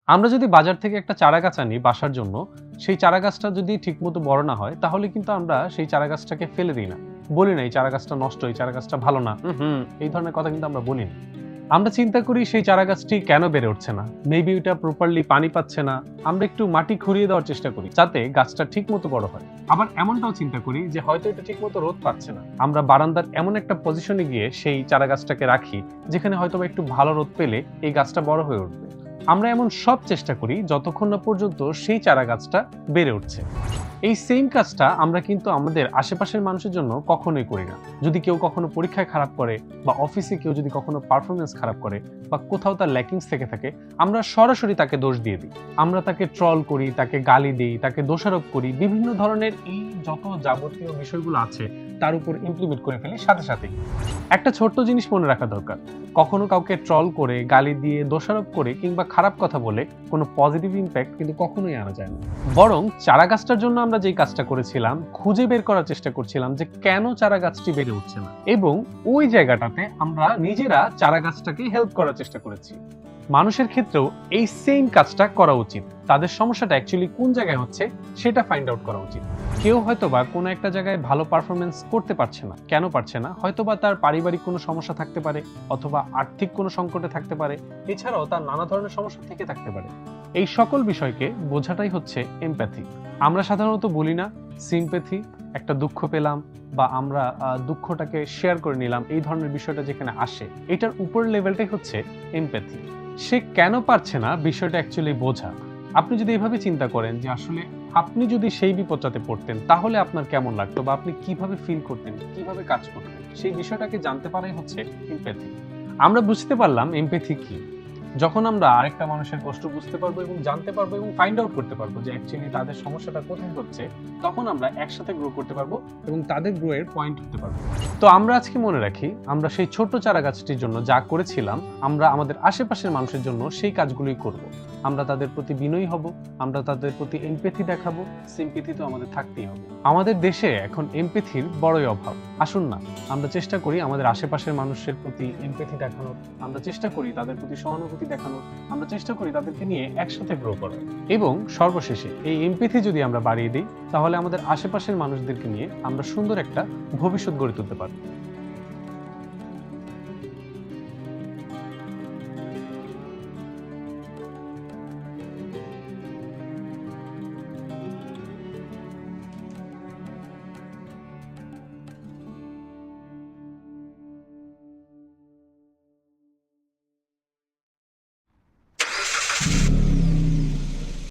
আমরা যদি বাজার থেকে একটা চারা গাছ আনি বাসার জন্য, সেই চারা গাছটা যদি ঠিকমতো বড় না হয়, তাহলে কিন্তু আমরা সেই চারা গাছটাকে ফেলে দিই না। বলি না এই চারা গাছটা নষ্ট, এই চারা গাছটা ভালো না। এই ধরনের কথা কিন্তু আমরা বলি না। আমরা চিন্তা করি সেই চারা গাছটি কেন বেড়ে উঠছে না। মেবি ওইটা প্রপারলি পানি পাচ্ছে না। আমরা একটু মাটি খুঁড়িয়ে দেওয়ার চেষ্টা করি যাতে গাছটা ঠিকমতো বড় হয়। আবার এমনটাও চিন্তা করি যে হয়তো এটা ঠিকমতো রোদ পাচ্ছে না। আমরা বারান্দার এমন একটা পজিশনে গিয়ে সেই চারা গাছটাকে রাখি যেখানে হয়তো একটু ভালো রোদ পেলে এই গাছটা বড় হয়ে উঠবে। আমরা এমন সব চেষ্টা করি যতক্ষণ না পর্যন্ত সেই চারা গাছটা বেড়ে উঠছে। এই সেম কাজটা আমরা কিন্তু আমাদের আশেপাশের মানুষের জন্য কখনোই করি না। যদি কেউ কখনো পরীক্ষায় খারাপ করে বা অফিসে কেউ যদি কখনো পারফরমেন্স খারাপ করে বা কোথাও তার ল্যাকিংস থেকে থাকে, আমরা সরাসরি তাকে দোষ দিয়ে দিই। আমরা তাকে ট্রল করি, তাকে গালি দিই, তাকে দোষারোপ করি। বিভিন্ন ধরনের এই যত যাবতীয় বিষয়গুলো আছে তার উপর ইমপ্লিমেন্ট করে ফেলি সাথে সাথেই। একটা ছোট্ট জিনিস মনে রাখা দরকার, কখনো কাউকে ট্রল করে, গালি দিয়ে, দোষারোপ করে কিংবা খারাপ কথা বলে কোনো পজিটিভ ইমপ্যাক্ট কিন্তু কখনোই আনা যায় না। বরং চারা গাছটার জন্য আমরা যেই কাজটা করেছিলাম, খুঁজে বের করার চেষ্টা করছিলাম যে কেন চারা গাছটি বেড়ে উঠছে না, এবং ওই জায়গাটাতে আমরা নিজেরা চারা গাছটাকে হেল্প করার চেষ্টা করেছি। মানুষের ক্ষেত্রেও এই সেম কাজটা করা উচিত। তাদের সমস্যাটা অ্যাকচুয়ালি কোন জায়গায় হচ্ছে সেটা ফাইন্ড আউট করা উচিত। কেউ হয়তোবা কোনো একটা জায়গায় ভালো পারফরমেন্স করতে পারছে না। কেন পারছে না? হয়তোবা তার পারিবারিক কোনো সমস্যা থাকতে পারে, অথবা আর্থিক কোনো সংকটে থাকতে পারে, এছাড়াও তার নানা ধরনের সমস্যা থেকে থাকতে পারে। এই সকল বিষয়কে বোঝাটাই হচ্ছে এমপ্যাথি। আমরা সাধারণত বলি না সিম্প্যাথি, একটা দুঃখ পেলাম বা আমরা দুঃখটাকে শেয়ার করে নিলাম, এই ধরনের বিষয়টা যেখানে আসে, এটার উপরের লেভেলটাই হচ্ছে এমপ্যাথি। সে কেন পারছে না বিষয়টা অ্যাকচুয়ালি বোঝা। আপনি যদি এভাবে চিন্তা করেন যে আসলে আপনি যদি সেই বিপদটাতে পড়তেন তাহলে আপনার কেমন লাগতো, বা আপনি কিভাবে ফিল করতেন, কিভাবে কাজ করতেন, সেই বিষয়টাকে জানতে পারাই হচ্ছে এমপ্যাথি। আমরা বুঝতে পারলাম এমপ্যাথি কি যখন আমরা আরেকটা মানুষের কষ্ট বুঝতে পারবো এবং জানতে পারবো এবং ফাইন্ড আউট করতে পারবো যে অ্যাকচুয়ালি তাদের সমস্যাটা কোথায় হচ্ছে, তখন আমরা একসাথে গ্রো করতে পারবো এবং তাদের গ্রো এর পয়েন্ট হতে পারবো। তো আমরা আজকে মনে রাখি, আমরা সেই ছোট্ট চারা গাছটির জন্য যা করেছিলাম, আমরা আমাদের আশেপাশের মানুষের জন্য সেই কাজগুলোই করব। আমরা তাদের প্রতি বিনয়ী হব, আমরা তাদের প্রতি এমপ্যাথি দেখাবো। সিম্প্যাথি তো আমাদের থাকতেই হবে। আমাদের দেশে এখন এমপ্যাথির বড়ই অভাব। আসুন না আমরা চেষ্টা করি আমাদের আশেপাশের মানুষের প্রতি এমপ্যাথি দেখানোর, আমরা চেষ্টা করি তাদের প্রতি সহানুভূতি দেখানোর, আমরা চেষ্টা করি তাদেরকে নিয়ে একসাথে গ্রো করার। এবং সর্বশেষে এই এমপ্যাথি যদি আমরা বাড়িয়ে দিই, তাহলে আমাদের আশেপাশের মানুষদেরকে নিয়ে আমরা সুন্দর একটা ভবিষ্যৎ গড়ে তুলতে পারবো।